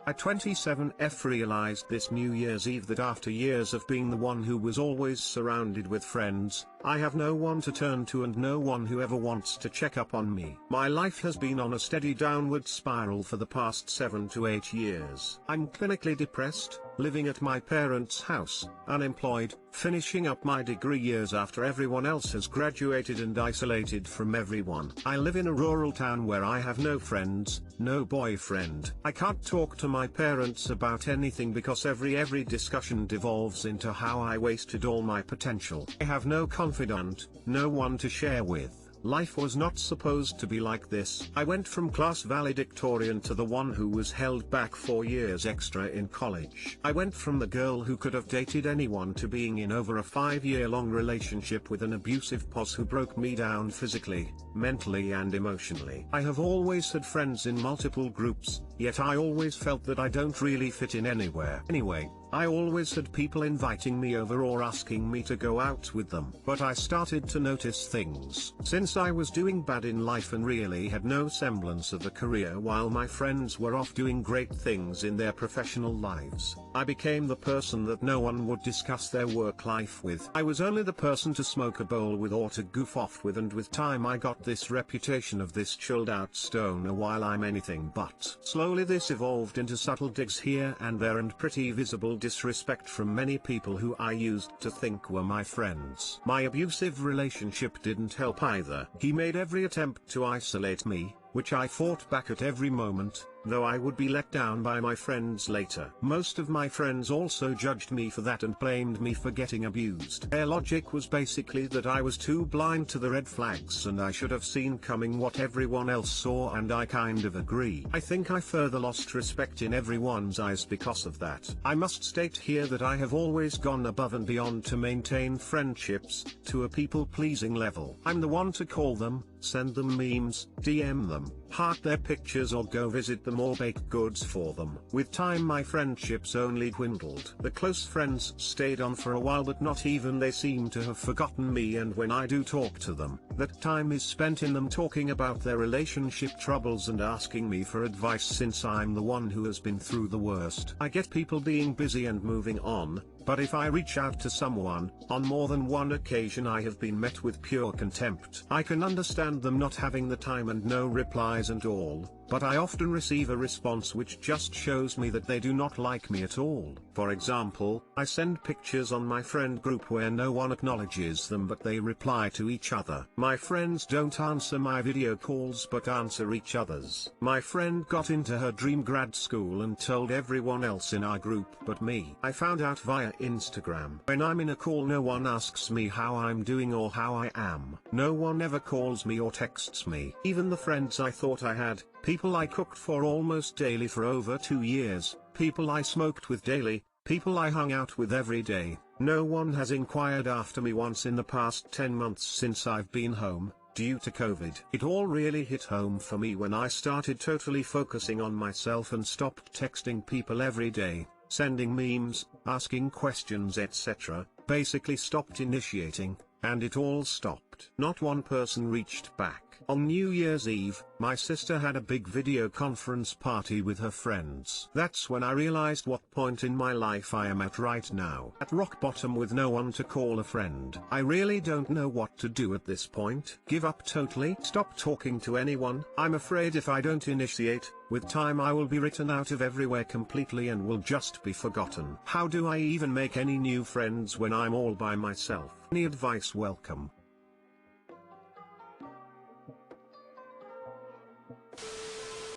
I 27F realized this New Year's Eve that after years of being the one who was always surrounded with friends, I have no one to turn to and no one who ever wants to check up on me. My life has been on a steady downward spiral for the past 7 to 8 years. I'm clinically depressed, living at my parents' house, unemployed, finishing up my degree years after everyone else has graduated and isolated from everyone. I live in a rural town where I have no friends, no boyfriend. I can't talk to my parents about anything because every discussion devolves into how I wasted all my potential. I have no confidant, no one to share with. Life was not supposed to be like this. I went from class valedictorian to the one who was held back 4 years extra in college. I went from the girl who could have dated anyone to being in over a 5-year-long relationship with an abusive boss who broke me down physically, mentally and emotionally. I have always had friends in multiple groups, yet I always felt that I don't really fit in anywhere. Anyway, I always had people inviting me over or asking me to go out with them. But I started to notice things. Since I was doing bad in life and really had no semblance of a career while my friends were off doing great things in their professional lives, I became the person that no one would discuss their work life with. I was only the person to smoke a bowl with or to goof off with, and with time I got this reputation of this chilled out stoner while I'm anything but. Slowly this evolved into subtle digs here and there and pretty visible disrespect from many people who I used to think were my friends. My abusive relationship didn't help either. He made every attempt to isolate me, which I fought back at every moment, though I would be let down by my friends later. Most of my friends also judged me for that and blamed me for getting abused. Their logic was basically that I was too blind to the red flags and I should have seen coming what everyone else saw, and I kind of agree. I think I further lost respect in everyone's eyes because of that. I must state here that I have always gone above and beyond to maintain friendships, to a people-pleasing level. I'm the one to call them, send them memes, DM them, heart their pictures or go visit them or bake goods for them. With time my friendships only dwindled. The close friends stayed on for a while, but not even they seem to have forgotten me, and when I do talk to them, that time is spent in them talking about their relationship troubles and asking me for advice since I'm the one who has been through the worst. I get people being busy and moving on, but if I reach out to someone, on more than one occasion I have been met with pure contempt. I can understand them not having the time and no replies and all, but I often receive a response which just shows me that they do not like me at all. For example, I send pictures on my friend group where no one acknowledges them but they reply to each other. My friends don't answer my video calls but answer each other's. My friend got into her dream grad school and told everyone else in our group but me. I found out via Instagram. When I'm in a call no one asks me how I'm doing or how I am. No one ever calls me or texts me. Even the friends I thought I had, people I cooked for almost daily for over 2 years, people I smoked with daily, people I hung out with every day, no one has inquired after me once in the past 10 months since I've been home, due to COVID. It all really hit home for me when I started totally focusing on myself and stopped texting people every day, sending memes, asking questions etc., basically stopped initiating, and it all stopped. Not one person reached back. On New Year's Eve, my sister had a big video conference party with her friends. That's when I realized what point in my life I am at right now. At rock bottom with no one to call a friend. I really don't know what to do at this point. Give up totally? Stop talking to anyone? I'm afraid if I don't initiate, with time I will be written out of everywhere completely and will just be forgotten. How do I even make any new friends when I'm all by myself? Any advice welcome.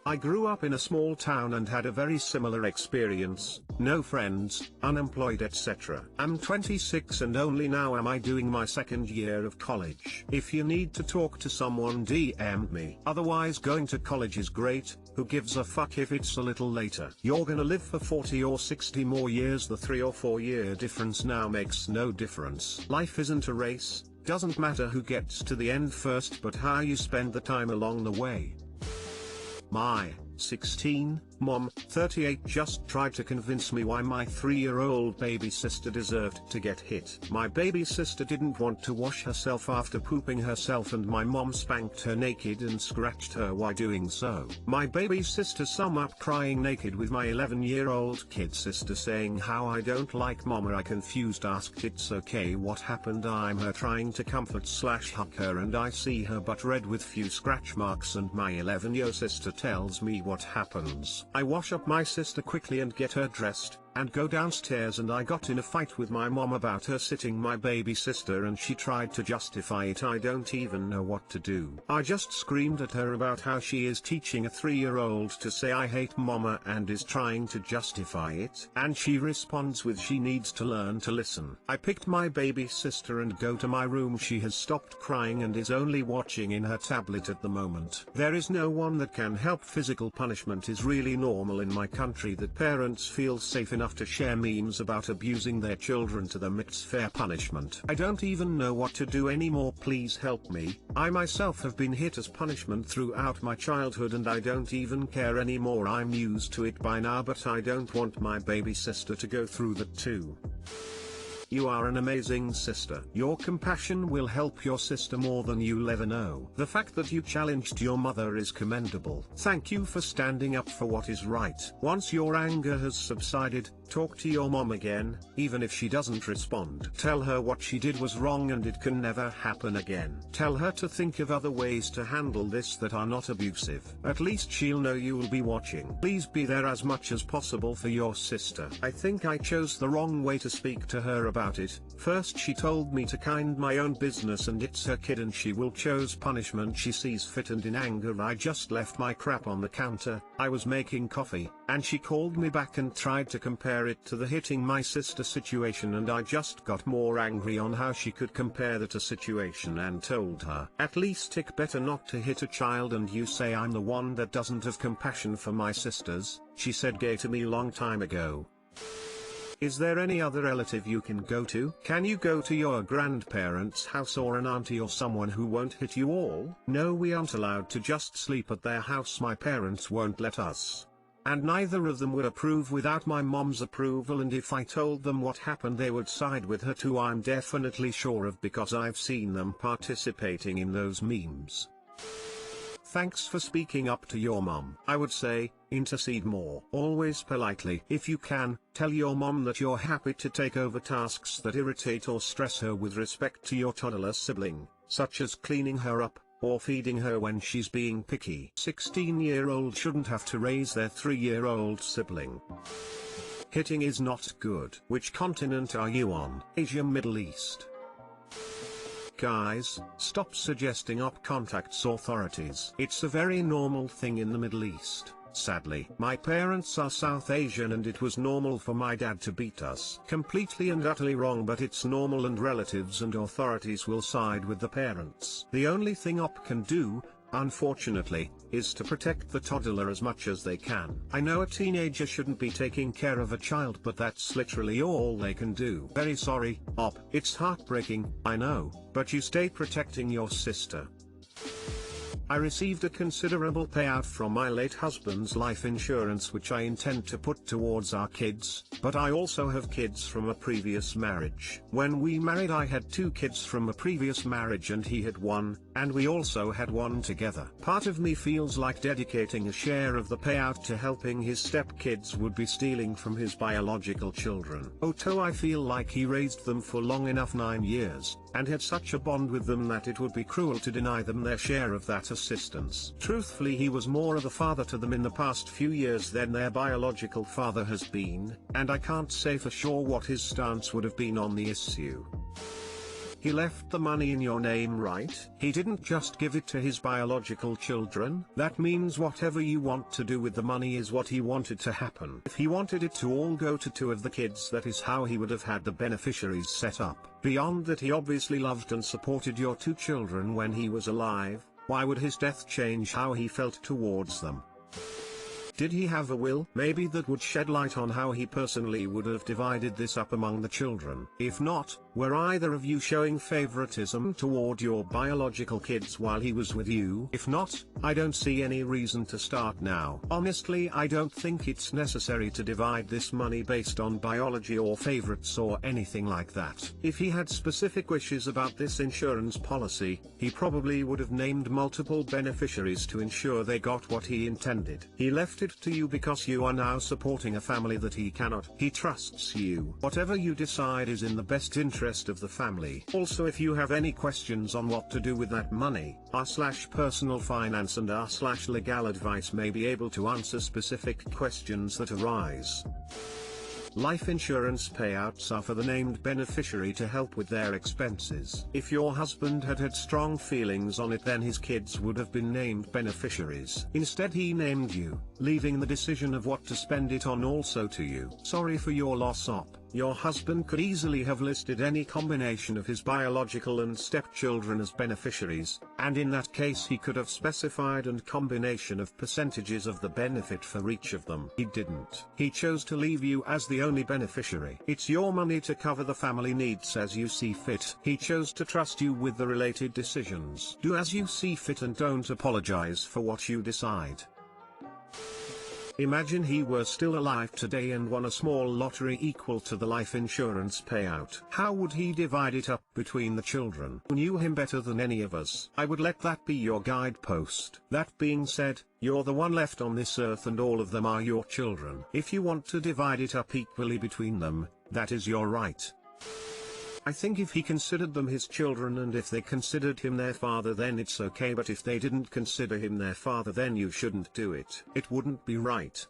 I grew up in a small town and had a very similar experience, no friends, unemployed etc. I'm 26 and only now am I doing my second year of college. If you need to talk to someone DM me. Otherwise going to college is great, who gives a fuck if it's a little later. You're gonna live for 40 or 60 more years, the 3 or 4 year difference now makes no difference. Life isn't a race, doesn't matter who gets to the end first but how you spend the time along the way. My 16 Mom, 38, just tried to convince me why my 3-year-old baby sister deserved to get hit. My baby sister didn't want to wash herself after pooping herself and my mom spanked her naked and scratched her while doing so. My baby sister sum up crying naked with my 11-year-old kid sister saying how I don't like mom. I confused asked it's okay what happened. I'm her trying to comfort / hug her and I see her butt red with few scratch marks and my 11-year sister tells me what happens. I wash up my sister quickly and get her dressed, and go downstairs and I got in a fight with my mom about her sitting my baby sister and she tried to justify it. I don't even know what to do. I just screamed at her about how she is teaching a 3-year-old to say I hate mama and is trying to justify it. And she responds with she needs to learn to listen. I picked my baby sister and go to my room. She has stopped crying and is only watching in her tablet at the moment. There is no one that can help. Physical punishment is really normal in my country that parents feel safe enough to share memes about abusing their children to them. It's fair punishment. I don't even know what to do anymore. Please help me. I myself have been hit as punishment throughout my childhood and I don't even care anymore. I'm used to it by now, but I don't want my baby sister to go through that too. You are an amazing sister. Your compassion will help your sister more than you'll ever know. The fact that you challenged your mother is commendable. Thank you for standing up for what is right. Once your anger has subsided, talk to your mom again, even if she doesn't respond. Tell her what she did was wrong and it can never happen again. Tell her to think of other ways to handle this that are not abusive. At least she'll know you will be watching. Please be there as much as possible for your sister. I think I chose the wrong way to speak to her about it. First she told me to mind my own business and it's her kid and she will choose punishment she sees fit, and in anger I just left my crap on the counter. I was making coffee, and she called me back and tried to compare it to the hitting my sister situation, and I just got more angry on how she could compare the two situation and told her, at least it's better not to hit a child and you say I'm the one that doesn't have compassion for my sisters. She said gay to me long time ago. Is there any other relative you can go to? Can you go to your grandparents' house or an auntie or someone who won't hit you all? No, we aren't allowed to just sleep at their house. My parents won't let us. And neither of them would approve without my mom's approval, and if I told them what happened they would side with her too. I'm definitely sure of, because I've seen them participating in those memes. Thanks for speaking up to your mom. I would say, intercede more. Always politely. If you can, tell your mom that you're happy to take over tasks that irritate or stress her with respect to your toddler sibling, such as cleaning her up, or feeding her when she's being picky. 16-year-old shouldn't have to raise their 3-year-old sibling. Hitting is not good. Which continent are you on? Asia, Middle East. Guys, stop suggesting op contacts authorities. It's a very normal thing in the Middle East. Sadly, my parents are South Asian and it was normal for my dad to beat us. Completely and utterly wrong, but it's normal and relatives and authorities will side with the parents. The only thing op can do, unfortunately, is to protect the toddler as much as they can. I know a teenager shouldn't be taking care of a child, but that's literally all they can do. Very sorry, op. It's heartbreaking, I know, but you stay protecting your sister. I received a considerable payout from my late husband's life insurance which I intend to put towards our kids, but I also have kids from a previous marriage. When we married I had 2 kids from a previous marriage and he had 1, and we also had 1 together. Part of me feels like dedicating a share of the payout to helping his stepkids would be stealing from his biological children. Although I feel like he raised them for long enough, 9 years, and had such a bond with them that it would be cruel to deny them their share of that assistance. Truthfully, he was more of a father to them in the past few years than their biological father has been, and I can't say for sure what his stance would have been on the issue. He left the money in your name, right? He didn't just give it to his biological children. That means whatever you want to do with the money is what he wanted to happen. If he wanted it to all go to 2 of the kids, that is how he would have had the beneficiaries set up. Beyond that, he obviously loved and supported your 2 children when he was alive. Why would his death change how he felt towards them? Did he have a will? Maybe that would shed light on how he personally would have divided this up among the children. If not, were either of you showing favoritism toward your biological kids while he was with you? If not, I don't see any reason to start now. Honestly, I don't think it's necessary to divide this money based on biology or favorites or anything like that. If he had specific wishes about this insurance policy, he probably would have named multiple beneficiaries to ensure they got what he intended. He left it to you because you are now supporting a family that he cannot. He trusts you. Whatever you decide is in the best interest of the family. Also, if you have any questions on what to do with that money, r/personal finance and r/legal advice may be able to answer specific questions that arise. Life insurance payouts are for the named beneficiary to help with their expenses. If your husband had had strong feelings on it, then his kids would have been named beneficiaries. Instead, he named you, leaving the decision of what to spend it on also to you. Sorry for your loss, Op. Your husband could easily have listed any combination of his biological and stepchildren as beneficiaries, and in that case he could have specified a combination of percentages of the benefit for each of them. He didn't. He chose to leave you as the only beneficiary. It's your money to cover the family needs as you see fit. He chose to trust you with the related decisions. Do as you see fit and don't apologize for what you decide. Imagine he were still alive today and won a small lottery equal to the life insurance payout. How would he divide it up between the children? Who knew him better than any of us? I would let that be your guidepost. That being said, you're the one left on this earth and all of them are your children. If you want to divide it up equally between them, that is your right. I think if he considered them his children and if they considered him their father, then it's okay, but if they didn't consider him their father, then you shouldn't do it. It wouldn't be right.